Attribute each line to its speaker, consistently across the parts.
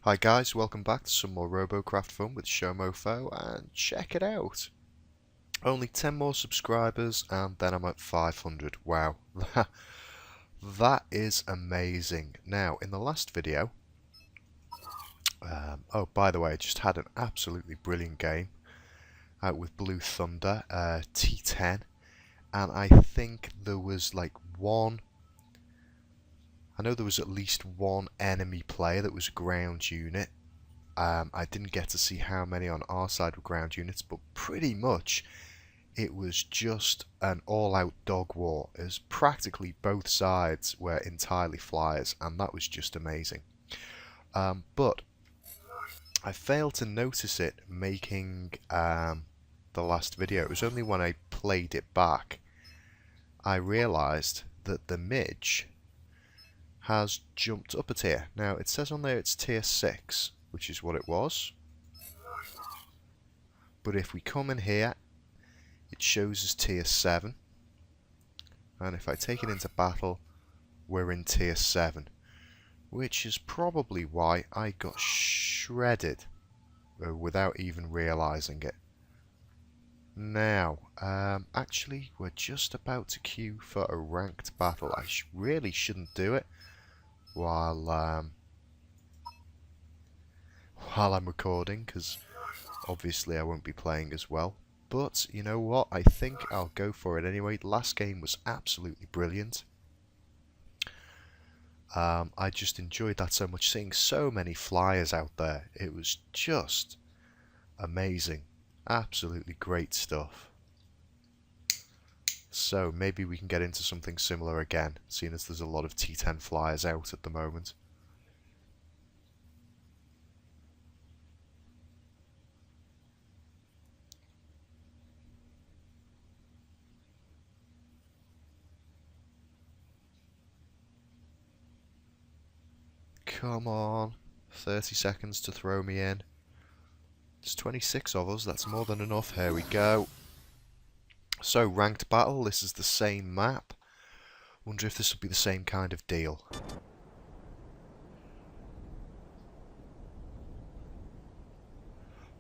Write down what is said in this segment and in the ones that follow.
Speaker 1: Hi guys, welcome back to some more Robocraft fun with Showmofo, and check it out. Only 10 more subscribers and then I'm at 500. Wow, that is amazing. Now, in the last video, oh by the way, I just had an absolutely brilliant game out with Blue Thunder, T10, and I think there was like I know there was at least one enemy player that was a ground unit. I didn't get to see how many on our side were ground units, but pretty much it was just an all-out dog war. It was practically both sides were entirely flyers, and that was just amazing. But I failed to notice it making the last video. It was only when I played it back I realised that the Midge has jumped up a tier. Now it says on there it's tier 6, which is what it was. But if we come in here, it shows as tier 7. And if I take it into battle, we're in tier 7. Which is probably why I got shredded without even realising it. Now, actually, we're just about to queue for a ranked battle. I really shouldn't do it while I'm recording, because obviously I won't be playing as well. But you know what? I think I'll go for it anyway. The last game was absolutely brilliant. I just enjoyed that so much, seeing so many flyers out there. It was just amazing. Absolutely great stuff. So maybe we can get into something similar again, seeing as there's a lot of T10 flyers out at the moment. Come on, 30 seconds to throw me in. There's 26 of us, that's more than enough. Here we go. So, ranked battle, this is the same map. Wonder if this will be the same kind of deal.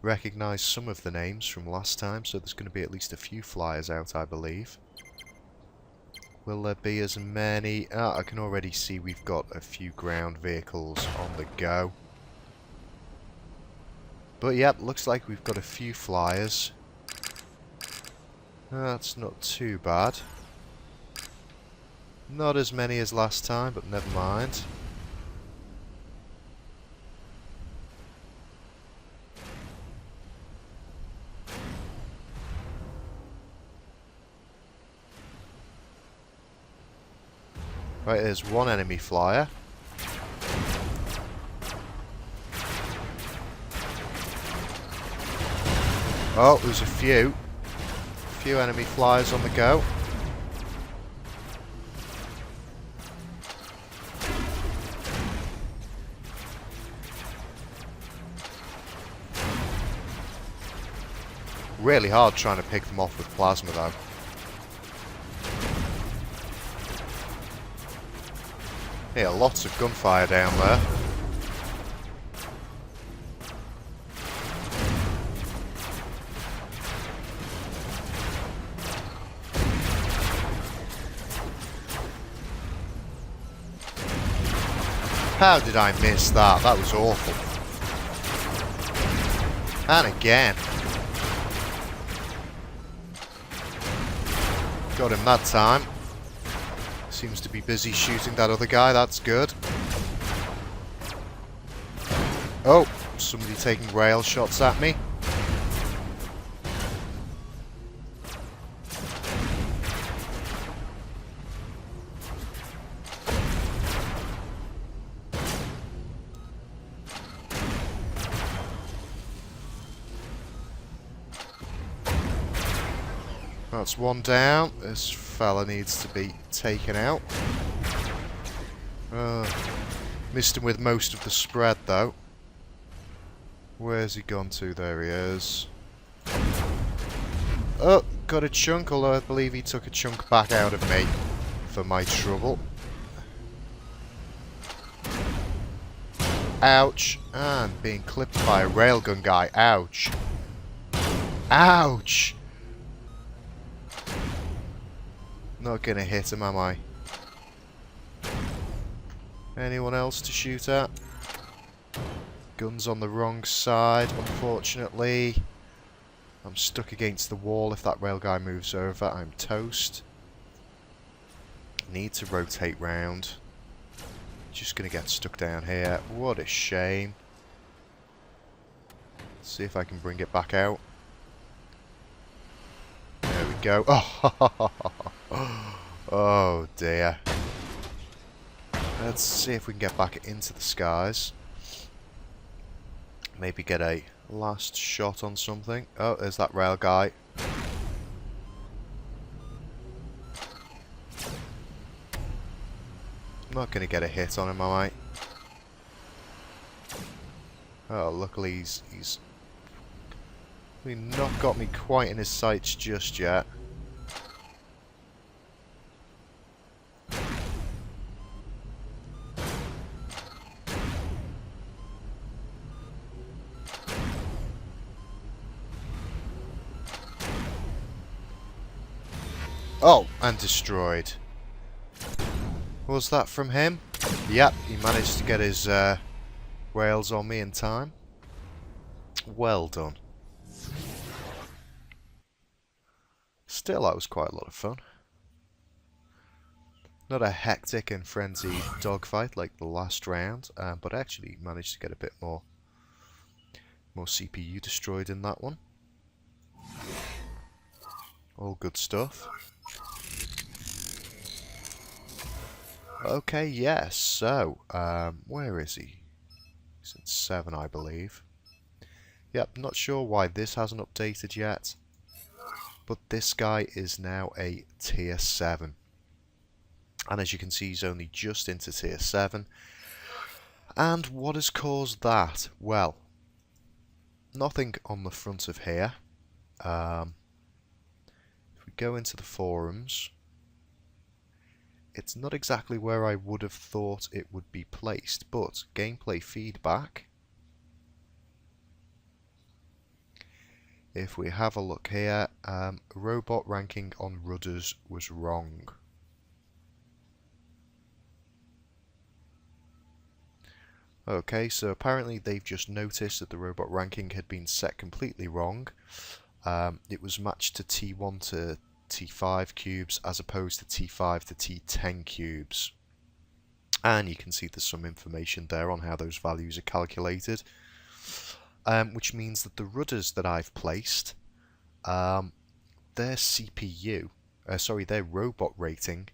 Speaker 1: Recognise some of the names from last time, so there's going to be at least a few flyers out, I believe. Will there be as many? I can already see we've got a few ground vehicles on the go. But yep, looks like we've got a few flyers. That's not too bad. Not as many as last time, but never mind. Right, there's one enemy flyer. Oh, there's a few enemy flyers on the go. Really hard trying to pick them off with plasma though. Yeah, lots of gunfire down there. How did I miss that? That was awful. And again. Got him that time. Seems to be busy shooting that other guy, that's good. Oh, somebody taking rail shots at me. That's one down. This fella needs to be taken out. Missed him with most of the spread though. Where's he gone to? There he is. Oh, got a chunk, although I believe he took a chunk back out of me for my trouble. Ouch. And being clipped by a railgun guy. Ouch. Ouch! Not gonna hit him, am I? Anyone else to shoot at? Gun's on the wrong side, unfortunately. I'm stuck against the wall. If that rail guy moves over, I'm toast. Need to rotate round. Just gonna get stuck down here. What a shame. See if I can bring it back out. There we go. Oh, oh dear. Let's see if we can get back into the skies. Maybe get a last shot on something. Oh, there's that rail guy. I'm not going to get a hit on him, am I? Oh, luckily he's not got me quite in his sights just yet. Oh, and destroyed. Was that from him? Yep, he managed to get his rails on me in time. Well done. Still, that was quite a lot of fun. Not a hectic and frenzied dogfight like the last round, but actually managed to get a bit more CPU destroyed in that one. All good stuff. Okay, yes, so, where is he? He's in 7, I believe. Yep, not sure why this hasn't updated yet. But this guy is now a tier 7. And as you can see, he's only just into tier 7. And what has caused that? Well, nothing on the front of here. If we go into the forums, it's not exactly where I would have thought it would be placed, but gameplay feedback. If we have a look here, robot ranking on rudders was wrong. Okay, so apparently they've just noticed that the robot ranking had been set completely wrong. It was matched to T1 to T5 cubes as opposed to T5 to T10 cubes. And you can see there's some information there on how those values are calculated. Which means that the rudders that I've placed, their CPU, their robot rating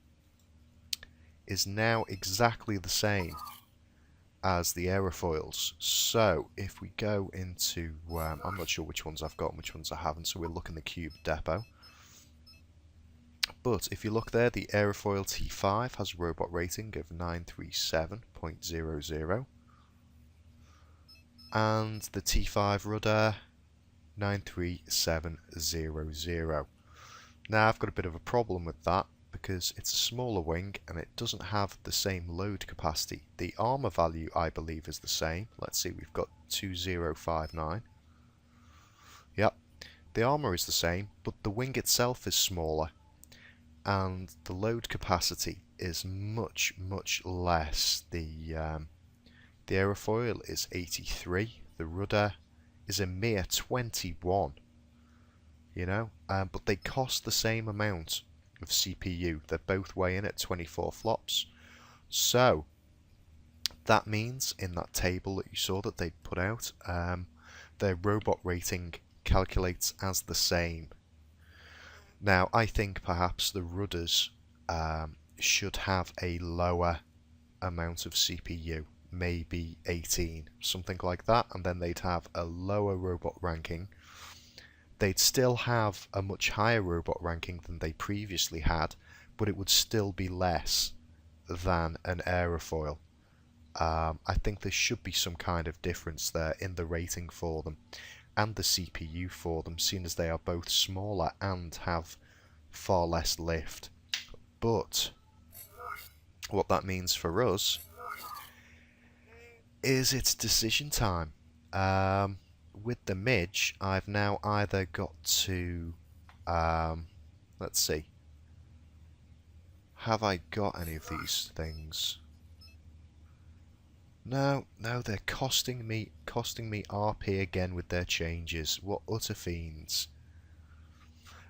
Speaker 1: is now exactly the same as the aerofoils. So if we go into, I'm not sure which ones I've got and which ones I haven't, so we'll look in the cube depot. But if you look there, the aerofoil T5 has a robot rating of 937.00. And the T5 rudder 93700. Now I've got a bit of a problem with that because it's a smaller wing and it doesn't have the same load capacity. The armor value I believe is the same. Let's see, we've got 2059. Yep, the armor is the same, but the wing itself is smaller and the load capacity is much less. The aerofoil is 83, the rudder is a mere 21, you know, but they cost the same amount of CPU. They're both weighing at 24 flops. So that means in that table that you saw that they put out, their robot rating calculates as the same. Now I think perhaps the rudders should have a lower amount of CPU, maybe 18, something like that, and then they'd have a lower robot ranking. They'd still have a much higher robot ranking than they previously had, but it would still be less than an aerofoil. I think there should be some kind of difference there in the rating for them and the CPU for them, seeing as they are both smaller and have far less lift. But what that means for us is it's decision time. With the Midge, I've now either got to... let's see. Have I got any of these things? No, they're costing me RP again with their changes. What utter fiends.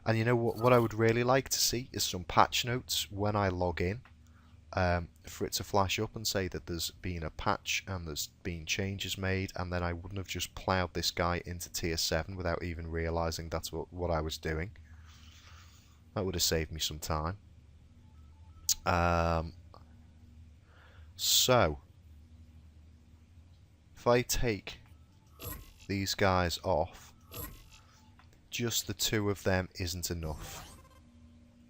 Speaker 1: And you know what I would really like to see is some patch notes when I log in, for it to flash up and say that there's been a patch and there's been changes made, and then I wouldn't have just ploughed this guy into tier 7 without even realising that's what I was doing. That would have saved me some time. So, if I take these guys off, just the two of them isn't enough.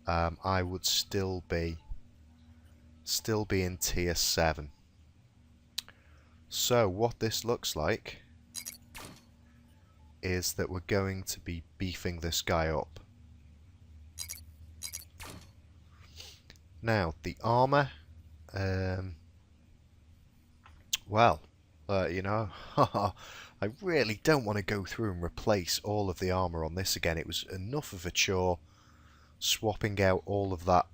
Speaker 1: I would still be in tier 7. So what this looks like is that we're going to be beefing this guy up. Now the armor, well, you know, I really don't want to go through and replace all of the armor on this again. It was enough of a chore swapping out all of that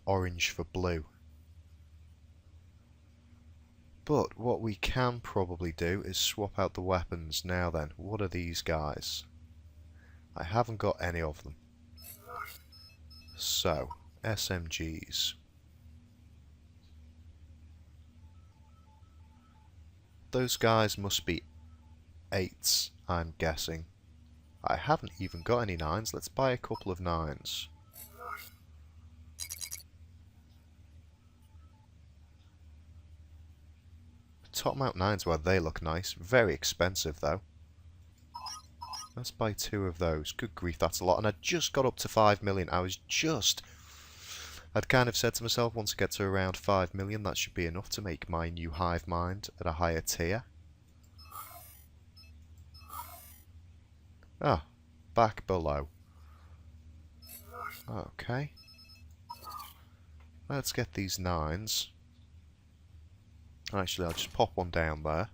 Speaker 1: orange for blue. But what we can probably do is swap out the weapons. Now then, what are these guys? I haven't got any of them. So, SMGs. Those guys must be 8s, I'm guessing. I haven't even got any 9s. Let's buy a couple of 9s. Top mount 9s, well, they look nice. Very expensive, though. Let's buy 2 of those. Good grief, that's a lot. And I just got up to 5 million. I'd kind of said to myself, once I get to around 5 million, that should be enough to make my new hive mind at a higher tier. Ah, back below. Okay. Let's get these 9s. Actually, I'll just pop one down there.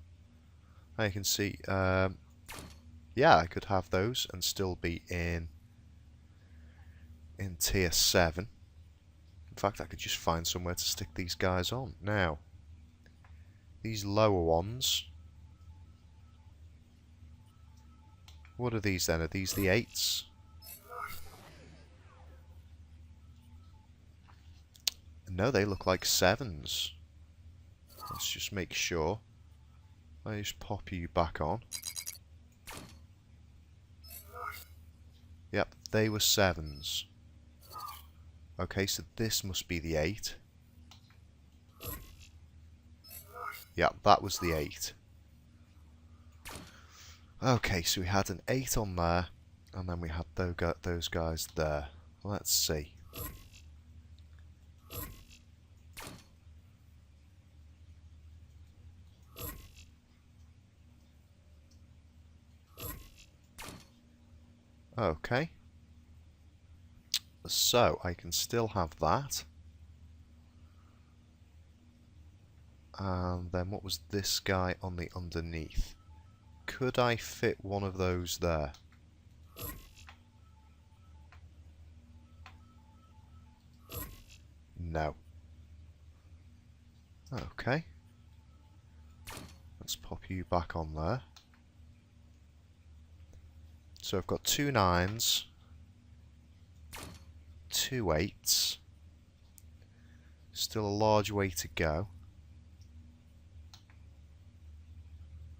Speaker 1: Now you can see, yeah, I could have those and still be in tier 7. In fact, I could just find somewhere to stick these guys on. Now, these lower ones. What are these then? Are these the 8s? No, they look like 7s. Let's just make sure. I just pop you back on. Yep, they were 7s. Okay, so this must be the 8. Yep, that was the 8. Okay, so we had an 8 on there, and then we had those guys there. Let's see. Okay. So, I can still have that. And then what was this guy on the underneath? Could I fit one of those there? No. Okay. Let's pop you back on there. So I've got 2 9s, 2 8s, still a large way to go.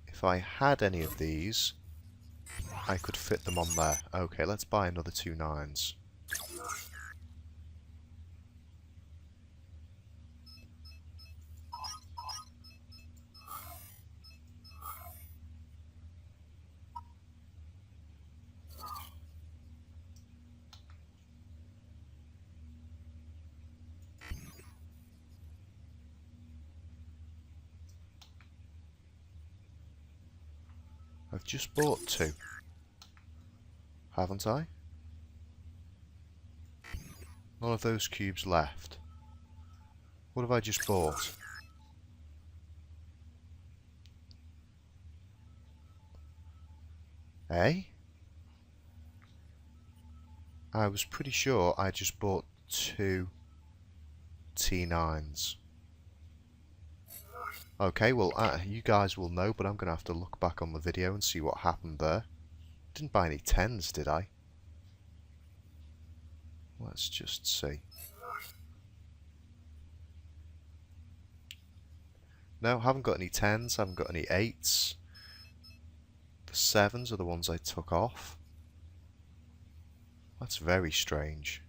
Speaker 1: If I had any of these, I could fit them on there. Okay, let's buy another 2 9s. I've just bought 2, haven't I? None of those cubes left. What have I just bought? Eh? I was pretty sure I just bought 2 T9s. Okay, well, you guys will know, but I'm going to have to look back on the video and see what happened there. Didn't buy any 10s, did I? Let's just see. No, haven't got any 10s, haven't got any 8s. The 7s are the ones I took off. That's very strange.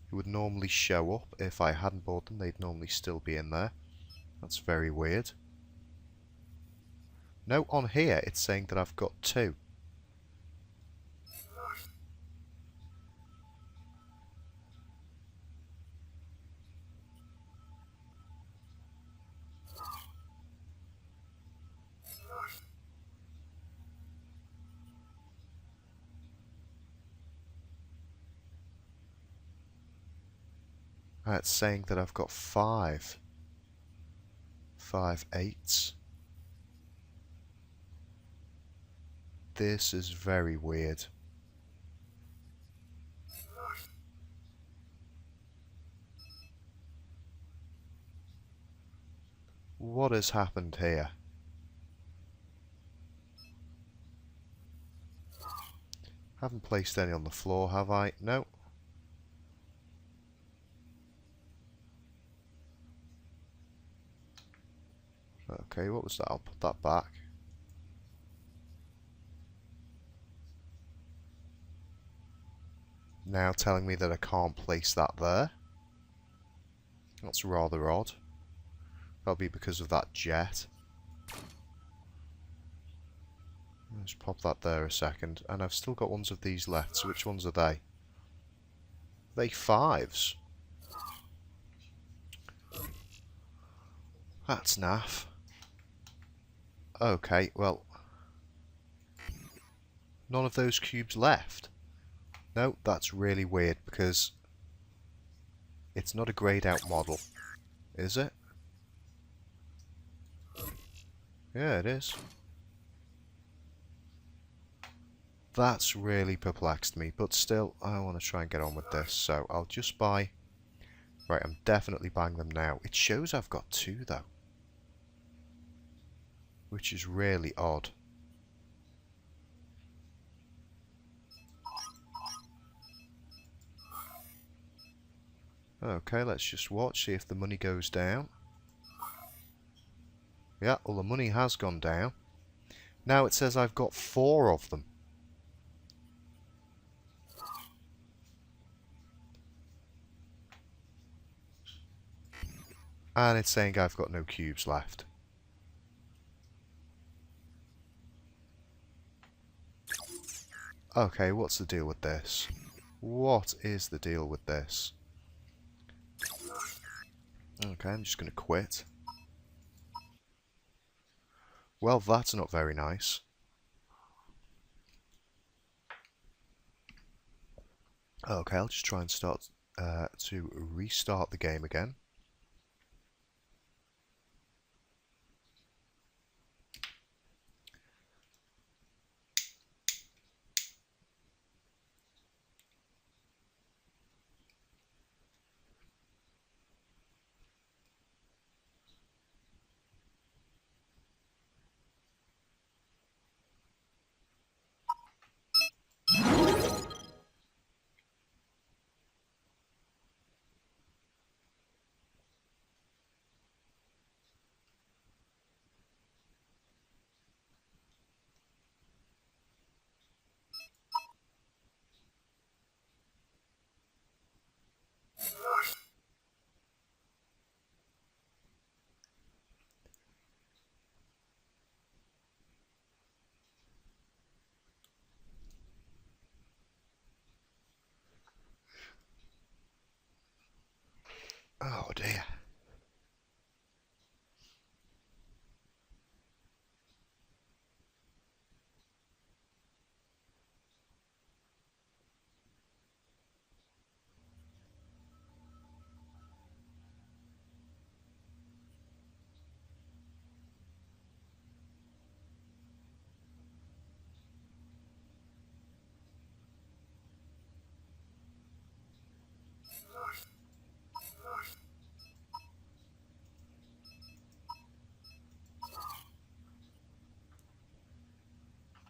Speaker 1: It would normally show up if I hadn't bought them, they'd normally still be in there. That's very weird. No, on here it's saying that I've got 2. It's saying that I've got 5. 5 8s. This is very weird. What has happened here? Haven't placed any on the floor, have I? No. Okay, what was that? I'll put that back. Now telling me that I can't place that there. That's rather odd. That'll be because of that jet. Let's pop that there a second. And I've still got ones of these left, so which ones are they? They 5s. That's naff. Okay, well, none of those cubes left. No, that's really weird because it's not a grayed out model, is it? Yeah, it is. That's really perplexed me, but still, I want to try and get on with this, so I'll just buy... Right, I'm definitely buying them now. It shows I've got 2, though, which is really odd. Okay, let's just watch, see if the money goes down. Yeah, well, the money has gone down. Now it says I've got 4 of them. And it's saying I've got no cubes left. Okay, what's the deal with this? What is the deal with this? Okay, I'm just going to quit. Well, that's not very nice. Okay, I'll just try and start to restart the game again. Oh dear.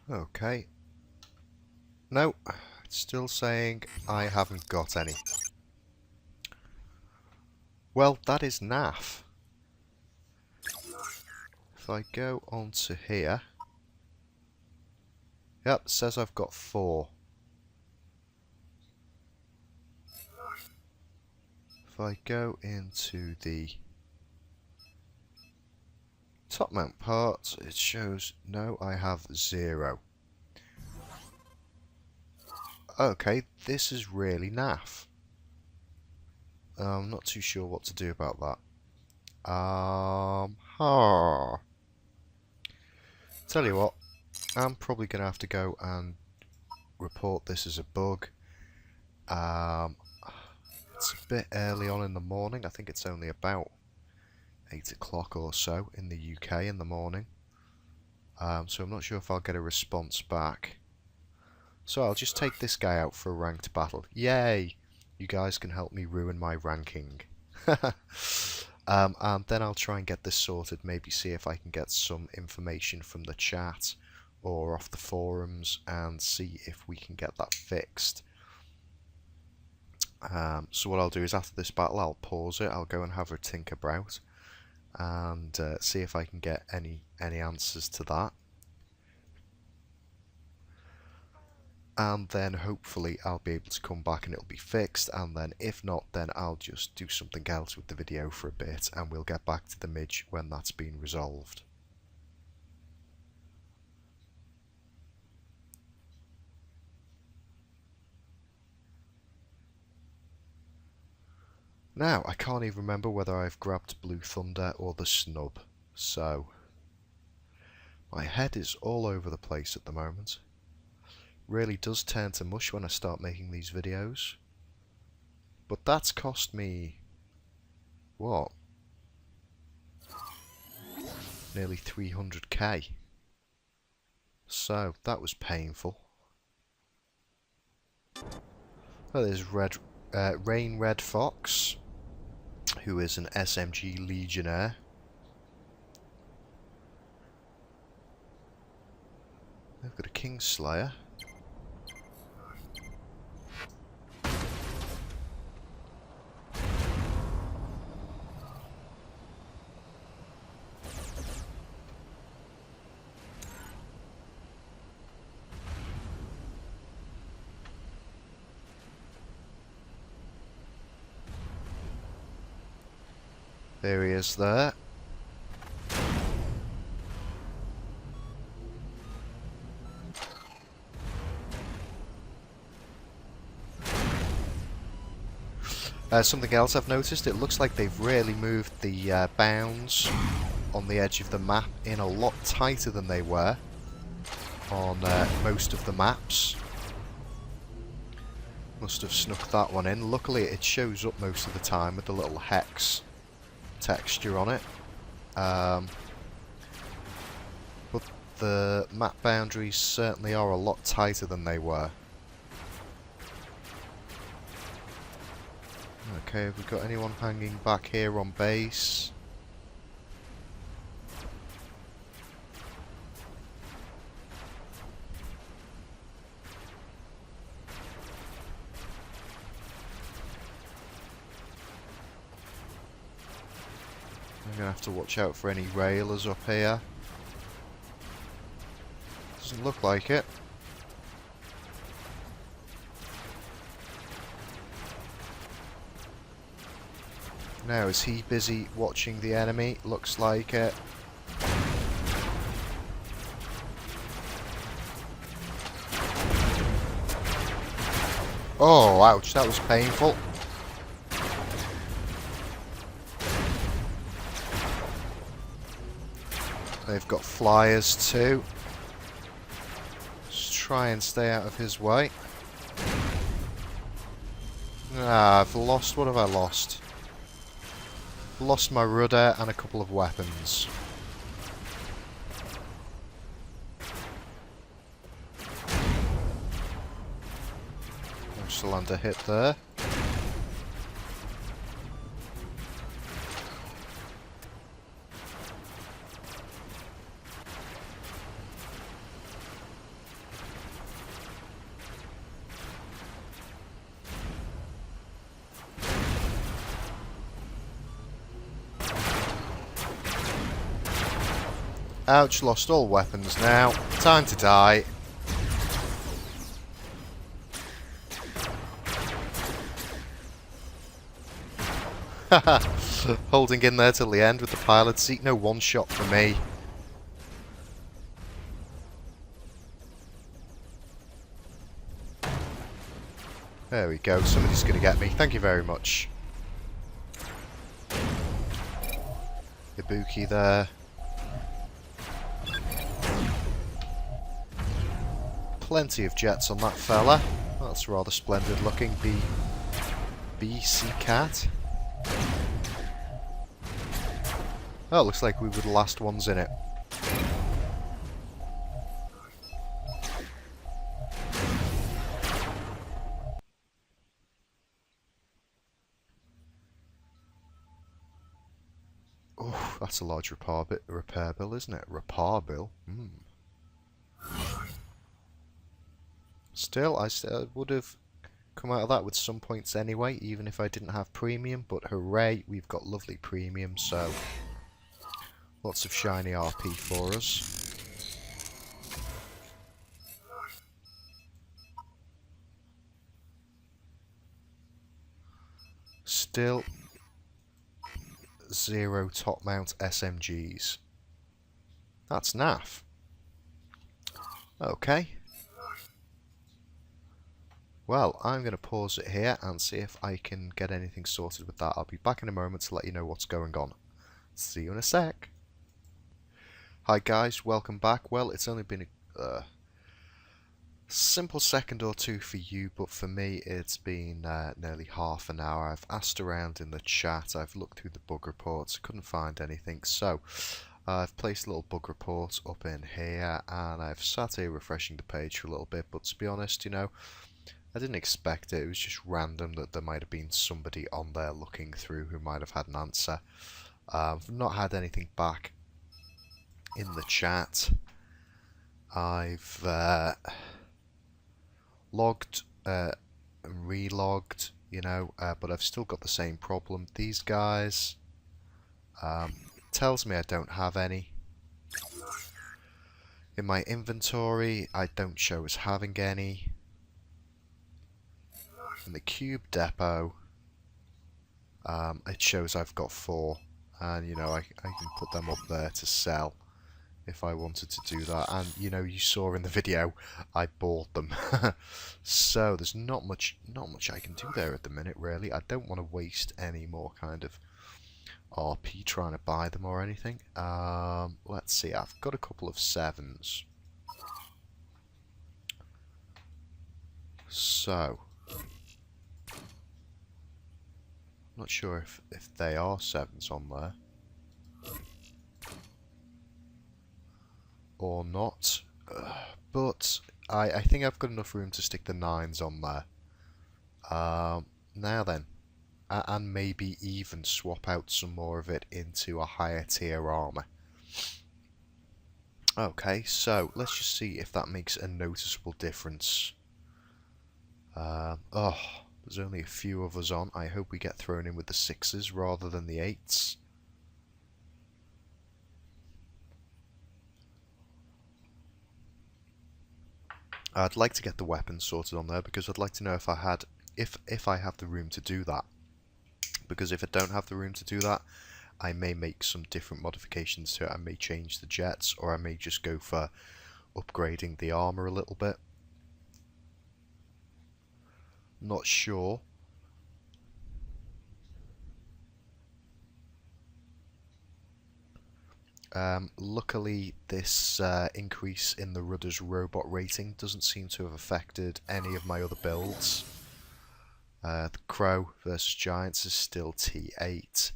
Speaker 1: Okay. No, it's still saying I haven't got any. Well, that is naff. If I go onto here... Yep, it says I've got 4. If I go into the top mount parts, it shows no, I have 0. Okay, this is really naff. I'm not too sure what to do about that. Tell you what, I'm probably going to have to go and report this as a bug. It's a bit early on in the morning. I think it's only about 8 o'clock or so in the UK in the morning. So I'm not sure if I'll get a response back. So I'll just take this guy out for a ranked battle. Yay! You guys can help me ruin my ranking. And then I'll try and get this sorted, maybe see if I can get some information from the chat or off the forums and see if we can get that fixed. So what I'll do is after this battle I'll pause it, I'll go and have a think about and see if I can get any answers to that. And then hopefully I'll be able to come back and it'll be fixed, and then if not, then I'll just do something else with the video for a bit and we'll get back to the Midge when that's been resolved. Now, I can't even remember whether I've grabbed Blue Thunder or the snub, so my head is all over the place at the moment. Really does turn to mush when I start making these videos. But that's cost me... what? Nearly 300k. So, that was painful. Oh, there's Rain Red Fox, who is an SMG Legionnaire. I've got a Kingslayer. There he is there. Something else I've noticed, it looks like they've really moved the bounds on the edge of the map in a lot tighter than they were on most of the maps. Must have snuck that one in. Luckily it shows up most of the time with the little hex texture on it. But the map boundaries certainly are a lot tighter than they were. Okay, have we got anyone hanging back here on base? I'm gonna have to watch out for any railers up here. Doesn't look like it. Now, is he busy watching the enemy? Looks like it. Oh, ouch, that was painful. They've got flyers too. Just try and stay out of his way. Ah, I've lost. What have I lost? Lost my rudder and a couple of weapons. I'm still under hit there. Ouch, lost all weapons now. Time to die. Haha. Holding in there till the end with the pilot seat. No one shot for me. There we go. Somebody's going to get me. Thank you very much. Ibuki there. Plenty of jets on that fella. That's rather splendid looking. BC Cat. Oh, looks like we were the last ones in it. Oh, that's a large repair bill, isn't it? Repair bill? Still, I would have come out of that with some points anyway, even if I didn't have premium, but hooray, we've got lovely premium, so lots of shiny RP for us. Still 0 top mount SMGs. That's naff. Okay. Well, I'm going to pause it here and see if I can get anything sorted with that. I'll be back in a moment to let you know what's going on. See you in a sec. Hi guys, welcome back. Well, it's only been a simple second or two for you, but for me it's been nearly half an hour. I've asked around in the chat, I've looked through the bug reports, couldn't find anything, so I've placed a little bug report up in here and I've sat here refreshing the page for a little bit, but to be honest, you know, I didn't expect it. It was just random that there might have been somebody on there looking through who might have had an answer. I've not had anything back in the chat. I've logged and relogged, you know, but I've still got the same problem. These guys tells me I don't have any. In my inventory, I don't show as having any. In the cube depot, it shows I've got 4, and you know I can put them up there to sell if I wanted to do that. And you know, you saw in the video I bought them, so there's not much I can do there at the minute. Really, I don't want to waste any more kind of RP trying to buy them or anything. Let's see, I've got a couple of 7s, so. Not sure if they are 7s on there or not, but I think I've got enough room to stick the 9s on there. Now then, and maybe even swap out some more of it into a higher tier armor. Okay, so let's just see if that makes a noticeable difference. Oh. There's only a few of us on. I hope we get thrown in with the 6s rather than the 8s. I'd like to get the weapons sorted on there because I'd like to know if I have the room to do that. Because if I don't have the room to do that, I may make some different modifications to it. I may change the jets, or I may just go for upgrading the armor a little bit. Not sure. Luckily, this increase in the Rudder's Robot Rating doesn't seem to have affected any of my other builds. The Crow versus Giants is still T8.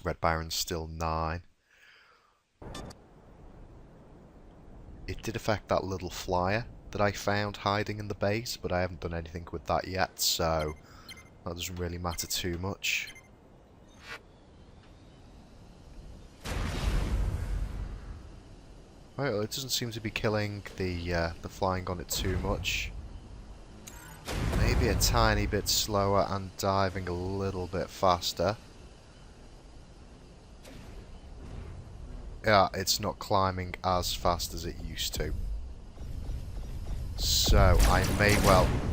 Speaker 1: Red Baron's still 9. It did affect that little flyer that I found hiding in the base, but I haven't done anything with that yet, so that doesn't really matter too much. Right, well, it doesn't seem to be killing the flying on it too much. Maybe a tiny bit slower and diving a little bit faster. yeah, it's not climbing as fast as it used to. So I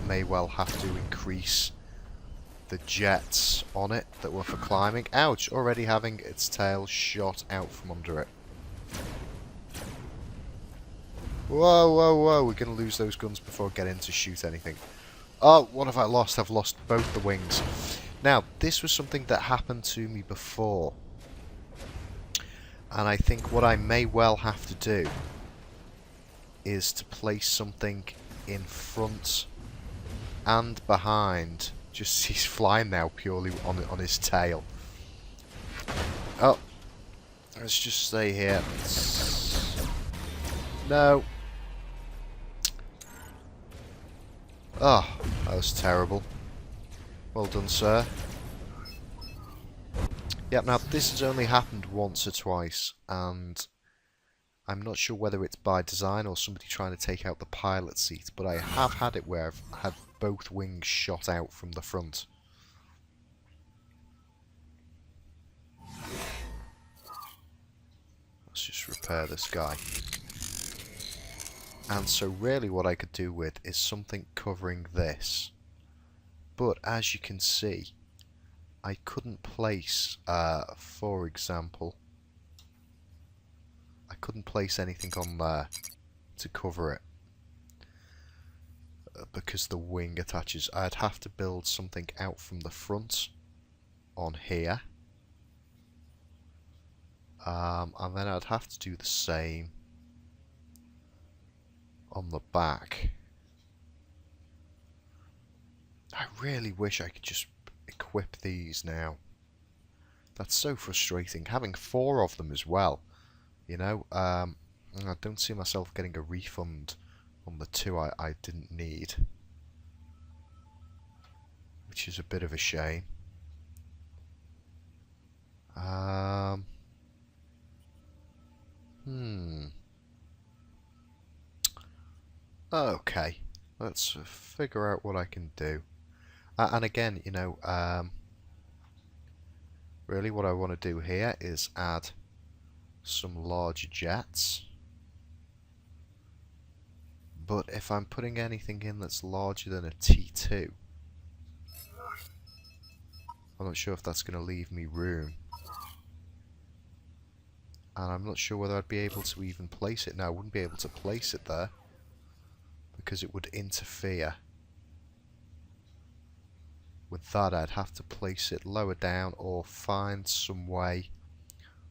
Speaker 1: may well have to increase the jets on it that were for climbing. Ouch! Already having its tail shot out from under it. Whoa, whoa, whoa! We're gonna lose those guns before getting to shoot anything. Oh, what have I lost? I've lost both the wings. Now, this was something that happened to me before. And I think what I may well have to do is to place something in front and behind. Just he's flying now purely on his tail. Oh, let's just stay here. No. Oh, that was terrible. Well done, sir. Yep, now this has only happened once or twice, and I'm not sure whether it's by design or somebody trying to take out the pilot seat, but I have had it where I've had both wings shot out from the front. Let's just repair this guy. And so really what I could do with is something covering this. But as you can see, I couldn't place, for example, I couldn't place anything on there to cover it. Because the wing attaches. I'd have to build something out from the front on here. And then I'd have to do the same on the back. I really wish I could just equip these now. That's so frustrating. Having 4 of them as well. You know, I don't see myself getting a refund on the 2 I didn't need. Which is a bit of a shame. Okay, let's figure out what I can do. And again, you know, really what I want to do here is add some larger jets. But if I'm putting anything in that's larger than a T2, I'm not sure if that's going to leave me room. And I'm not sure whether I'd be able to even place it. No, I wouldn't be able to place it there, because it would interfere. With that, I'd have to place it lower down or find some way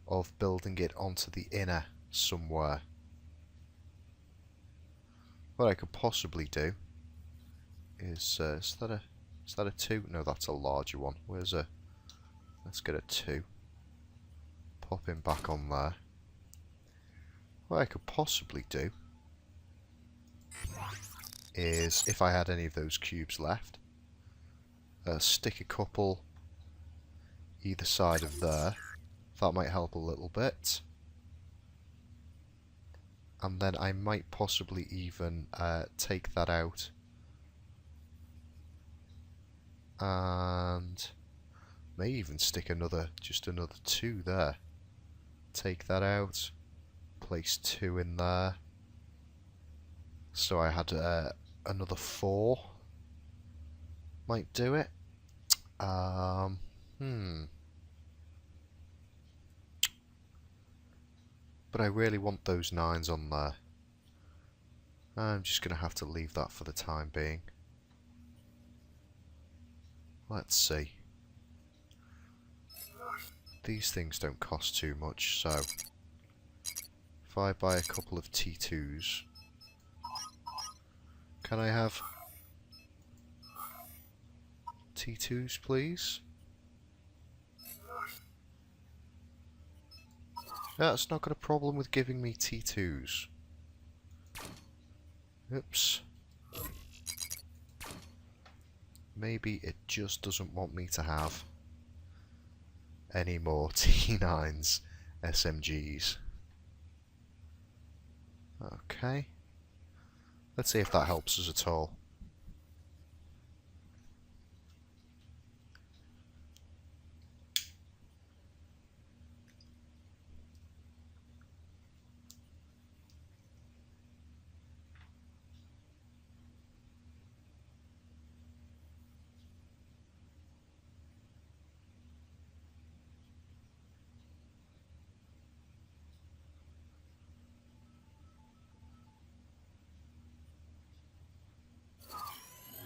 Speaker 1: of building it onto the inner somewhere. What I could possibly do is that a 2? No, that's a larger one. Where's a... Let's get a 2. Pop him back on there. What I could possibly do is, if I had any of those cubes left, stick a couple either side of there. That might help a little bit. And then I might possibly even take that out and may even stick just another 2 there. Take that out, place 2 in there, so I had another 4. Might do it. But I really want those 9s on there. I'm just going to have to leave that for the time being. Let's see. These things don't cost too much, so if I buy a couple of T2s, can I have T2s, please? Yeah, it's not got a problem with giving me T2s. Oops. Maybe it just doesn't want me to have any more T9s SMGs. Okay. Let's see if that helps us at all.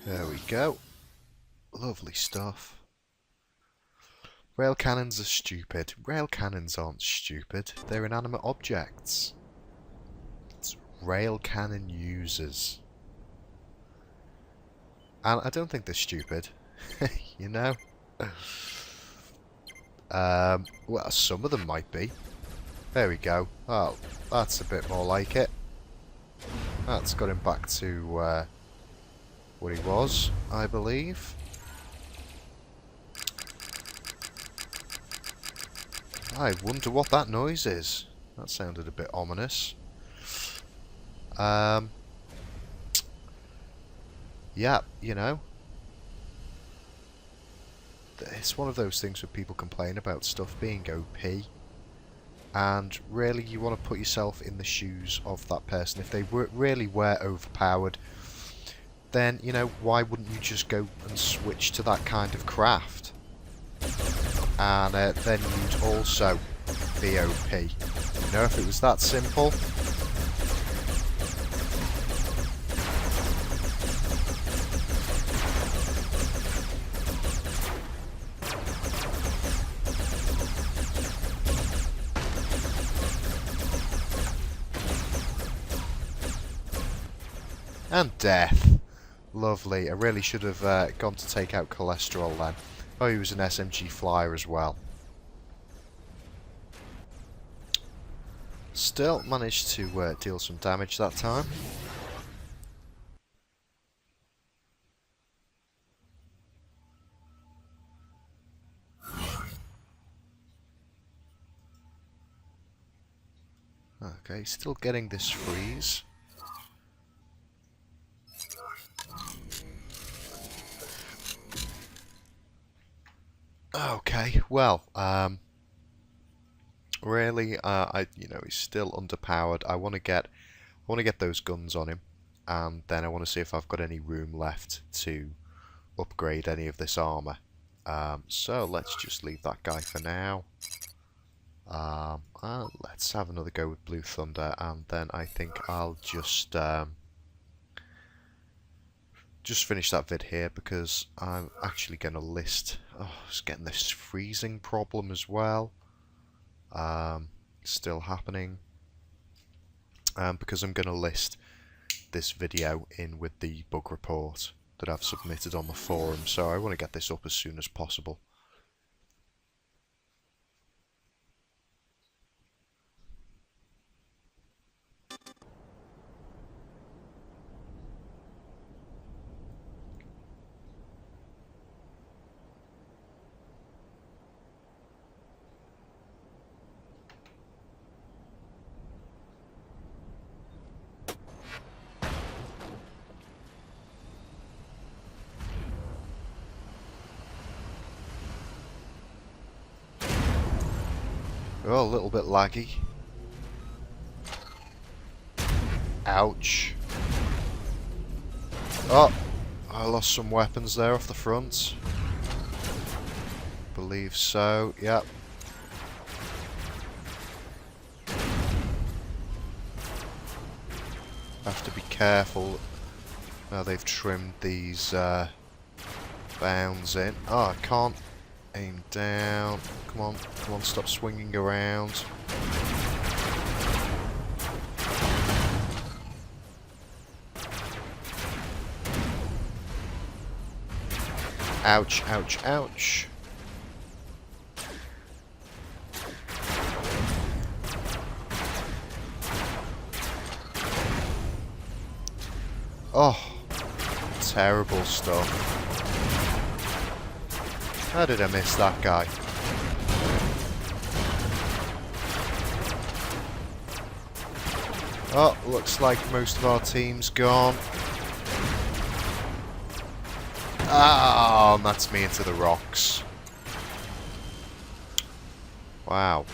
Speaker 1: There we go. Lovely stuff. Rail cannons are stupid. Rail cannons aren't stupid. They're inanimate objects. It's rail cannon users. And I don't think they're stupid. You know? Well, some of them might be. There we go. Oh, that's a bit more like it. That's got him back to what he was, I believe. I wonder what that noise is. That sounded a bit ominous. Yeah, you know. It's one of those things where people complain about stuff being OP. And really, you want to put yourself in the shoes of that person. If they really were overpowered, then, you know, why wouldn't you just go and switch to that kind of craft? And then you'd also be OP. You know, if it was that simple. And death. Lovely. I really should have gone to take out cholesterol then. Oh, he was an SMG flyer as well. Still managed to deal some damage that time. Okay, still getting this freeze. Okay, well, really, you know, he's still underpowered. I want to get those guns on him, and then I want to see if I've got any room left to upgrade any of this armor. So let's just leave that guy for now. Let's have another go with Blue Thunder, and then I think I'll just finish that vid here, because I'm actually going to list... Oh, it's getting this freezing problem as well. Still happening. Because I'm going to list this video in with the bug report that I've submitted on the forum, so I want to get this up as soon as possible. Oh, a little bit laggy. Ouch. Oh, I lost some weapons there off the front. Believe so, yep. Have to be careful. Now they've trimmed these bounds in. Oh, I can't aim down. Come on, stop swinging around. Ouch, ouch, ouch. Oh, terrible stuff. How did I miss that guy? Oh, looks like most of our team's gone. Oh, and that's me into the rocks. Wow.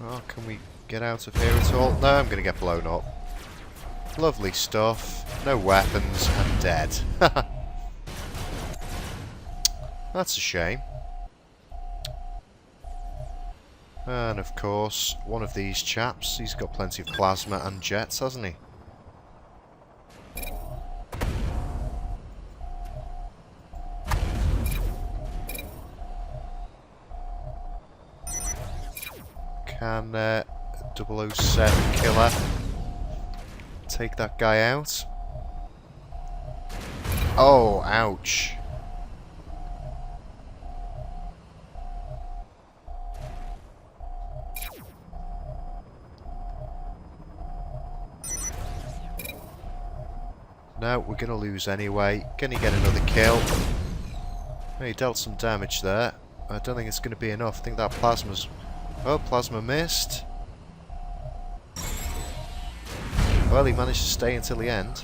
Speaker 1: Oh, can we get out of here at all? No, I'm going to get blown up. Lovely stuff. No weapons and dead. That's a shame. And of course, one of these chaps, he's got plenty of plasma and jets, hasn't he? Can 007 killer take that guy out? Oh, ouch. No, we're going to lose anyway. Can he get another kill? Oh, he dealt some damage there. I don't think it's going to be enough. I think that plasma's... Oh, plasma missed. Well, he managed to stay until the end.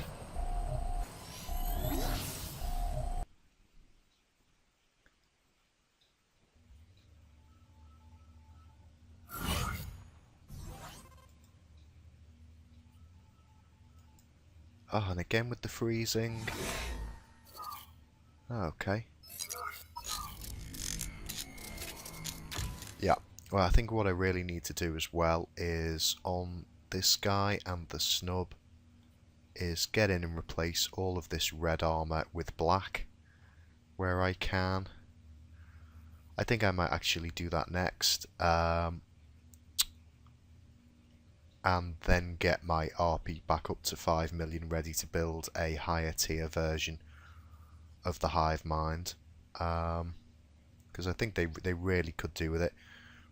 Speaker 1: Oh, and again with the freezing. Oh, okay. Yeah. Well, I think what I really need to do as well is on this guy and the snub is get in and replace all of this red armor with black where I can. I think I might actually do that next. And then get my RP back up to 5 million ready to build a higher tier version of the hive mind. Because I think they really could do with it.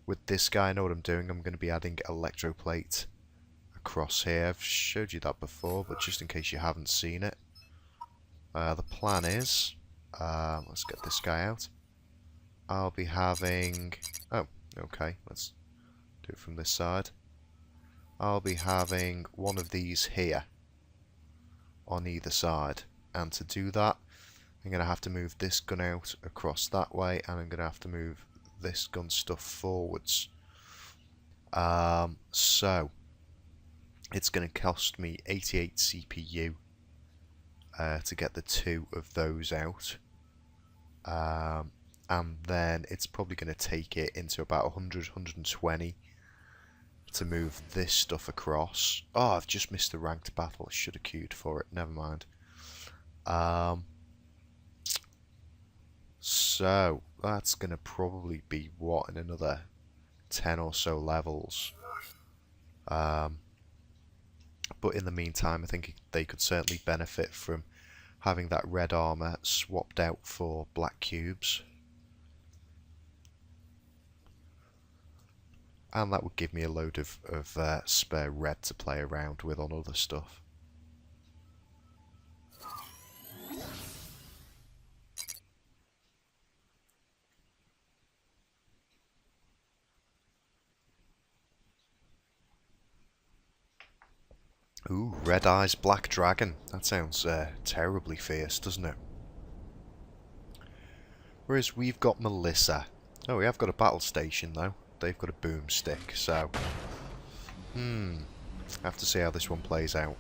Speaker 1: With this guy, I know what I'm doing. I'm going to be adding electroplate across here. I've showed you that before, but just in case you haven't seen it. The plan is, let's get this guy out. I'll be having... Oh, okay, let's do it from this side. I'll be having one of these here on either side, and to do that I'm going to have to move this gun out across that way, and I'm going to have to move this gun stuff forwards. So it's going to cost me 88 CPU to get the two of those out, and then it's probably going to take it into about 100-120 to move this stuff across. Oh, I've just missed the ranked battle. I should have queued for it. Never mind. So that's going to probably be, what, in another 10 or so levels. But in the meantime, I think they could certainly benefit from having that red armor swapped out for black cubes. And that would give me a load of spare red to play around with on other stuff. Ooh, Red Eyes Black Dragon. That sounds terribly fierce, doesn't it? Whereas we've got Melissa. Oh, we have got a battle station though. They've got a boomstick, so... have to see how this one plays out.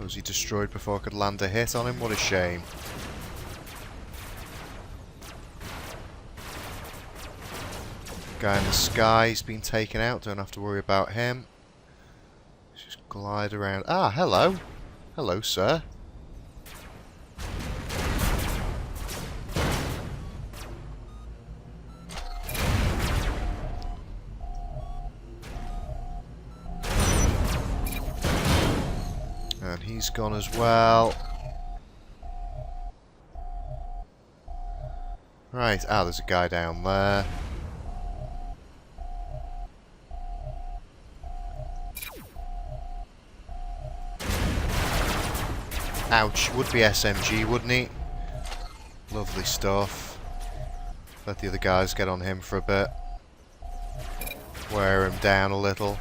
Speaker 1: Was he destroyed before I could land a hit on him? What a shame. Guy in the sky's been taken out, don't have to worry about him. Let's just glide around. Ah, hello. Hello, sir. He's gone as well. Right, there's a guy down there. Ouch, would be SMG, wouldn't he? Lovely stuff. Let the other guys get on him for a bit. Wear him down a little.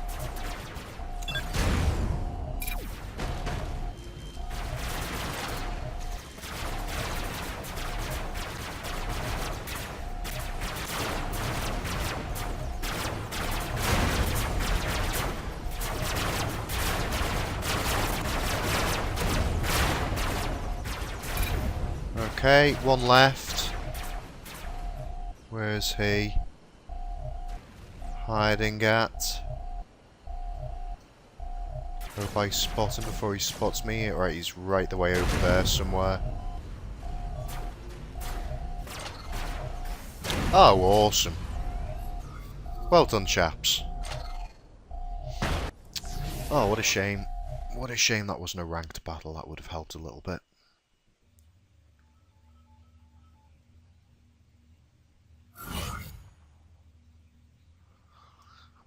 Speaker 1: Okay, one left. Where's he hiding at? Hope I spot him before he spots me. Right, he's right the way over there somewhere. Oh, awesome. Well done, chaps. Oh, what a shame. What a shame that wasn't a ranked battle. That would have helped a little bit.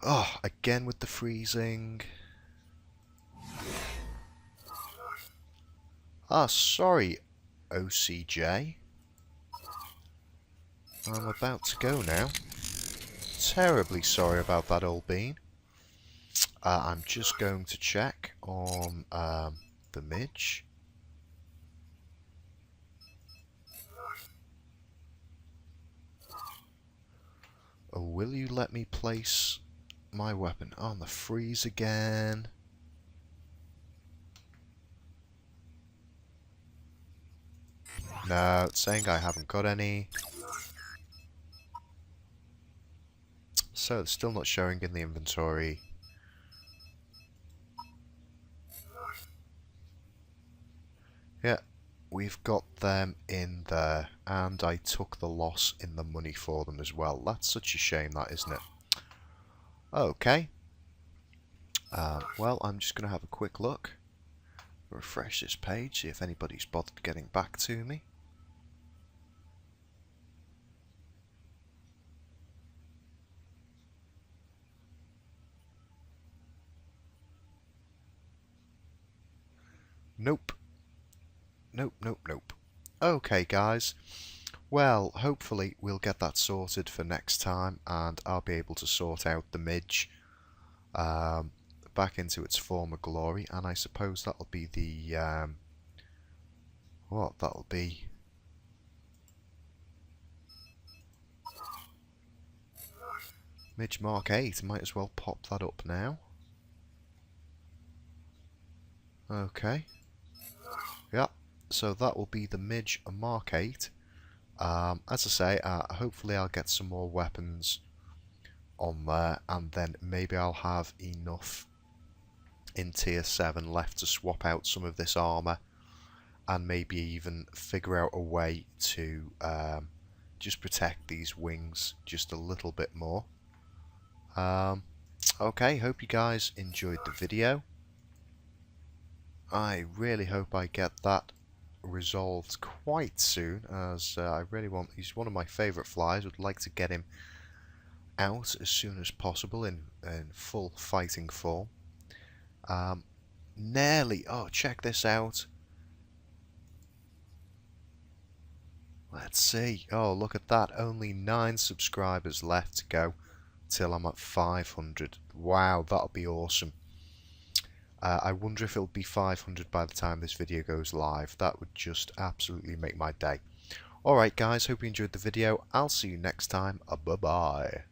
Speaker 1: Oh, again with the freezing. Sorry, OCJ. I'm about to go now. Terribly sorry about that, old bean. I'm just going to check on the Midge. Oh, will you let me place my weapon on the freeze again? No, it's saying I haven't got any. So it's still not showing in the inventory. Yeah, we've got them in there, and I took the loss in the money for them as well. That's such a shame, that, isn't it? Okay. Well, I'm just going to have a quick look. Refresh this page, see if anybody's bothered getting back to me. Nope. Nope, nope, nope. Okay, guys. Well, hopefully we'll get that sorted for next time, and I'll be able to sort out the Midge back into its former glory, and I suppose that'll be the what? That'll be Midge Mark 8. Might as well pop that up now. Okay. Yeah. So that will be the Midge Mark 8. As I say, hopefully I'll get some more weapons on there, and then maybe I'll have enough in tier 7 left to swap out some of this armour, and maybe even figure out a way to just protect these wings just a little bit more. Okay, hope you guys enjoyed the video. I really hope I get that resolved quite soon, as I really want. He's one of my favourite flies. Would like to get him out as soon as possible in full fighting form. Nearly. Oh, check this out. Let's see. Oh, look at that. Only 9 subscribers left to go till I'm at 500. Wow, that'll be awesome. I wonder if it'll be 500 by the time this video goes live. That would just absolutely make my day. Alright guys, hope you enjoyed the video. I'll see you next time. Bye-bye.